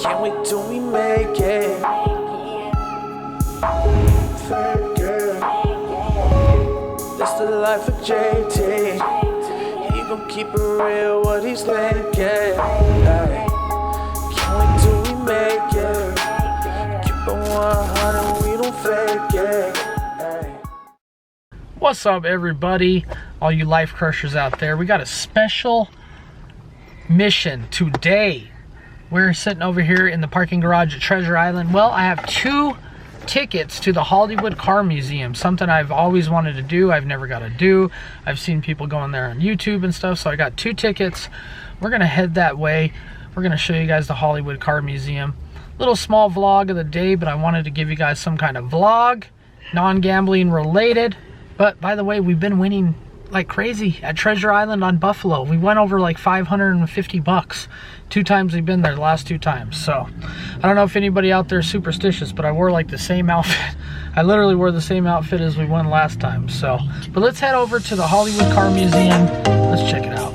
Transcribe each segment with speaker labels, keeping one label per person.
Speaker 1: Can't wait till we make it. Fake it. That's the life of JT. He gon' keep it real, what he's thinking. Ay. Can't wait till we make it. Keep it 100, we don't fake it. Ay.
Speaker 2: What's up, everybody? All you life crushers out there, we got a special mission today. We're sitting over here in the parking garage at Treasure Island. Well, I have 2 tickets to the Hollywood Car Museum, something I've always wanted to do. I've never got to do. I've seen people going there on YouTube and stuff, so I got 2 tickets. We're gonna head that way. We're gonna show you guys the Hollywood Car Museum. Little small vlog of the day, but I wanted to give you guys some kind of vlog, non-gambling related. But by the way, we've been winning like crazy at Treasure Island on Buffalo. We went over like 550 bucks 2 times we've been there, the last 2 times. So I don't know if anybody out there is superstitious, but I wore like the same outfit. I literally wore the same outfit as we won last time. So, but let's head over to the Hollywood Car Museum. Let's check it out.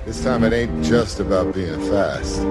Speaker 3: This time it ain't just about being fast.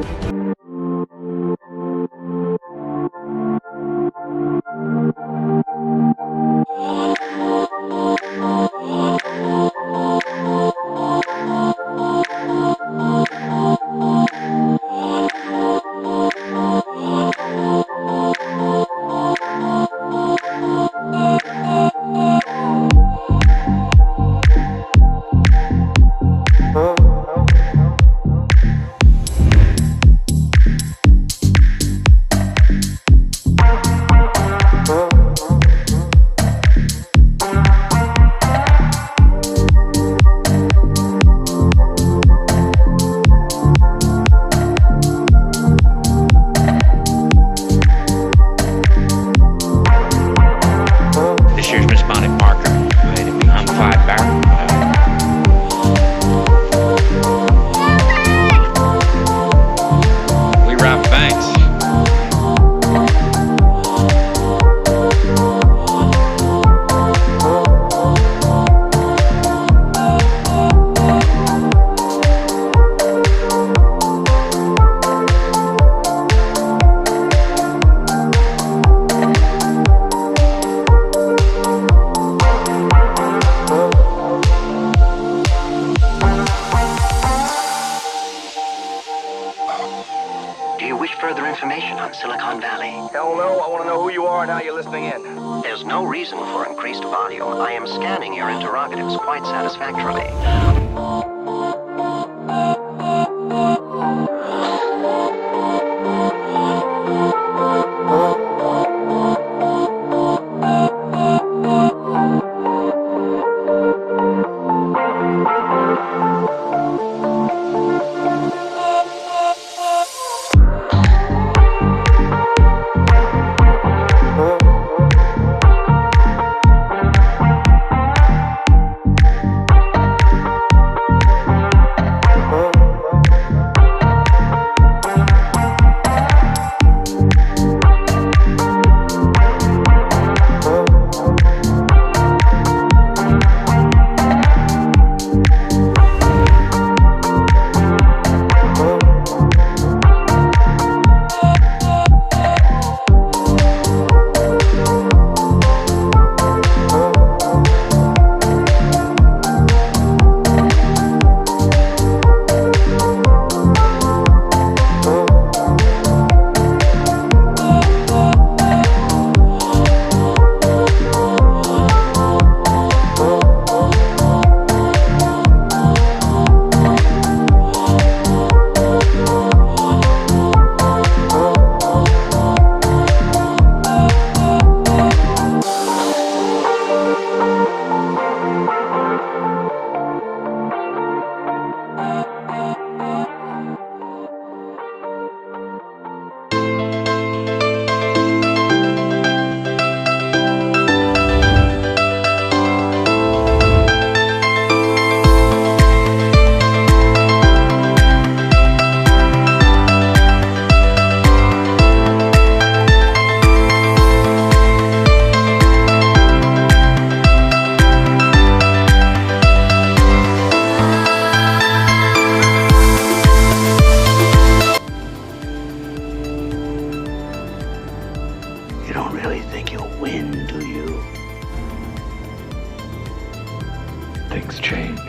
Speaker 4: reason for increased volume. I am scanning your interrogatives quite satisfactorily.
Speaker 5: You don't really think you'll win, do you? Things change.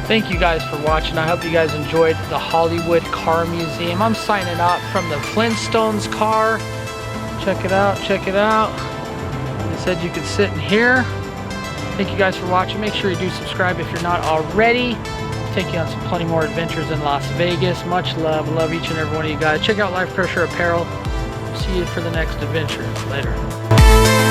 Speaker 2: Thank you guys for watching. I hope you guys enjoyed the Hollywood Car Museum. I'm signing out from the Flintstones car. Check it out, check it out. They said you could sit in here. Thank you guys for watching. Make sure you do subscribe if you're not already. Take you on some plenty more adventures in Las Vegas. Much love. Love each and every one of you guys. Check out Life Crusher Apparel. See you for the next adventure. Later.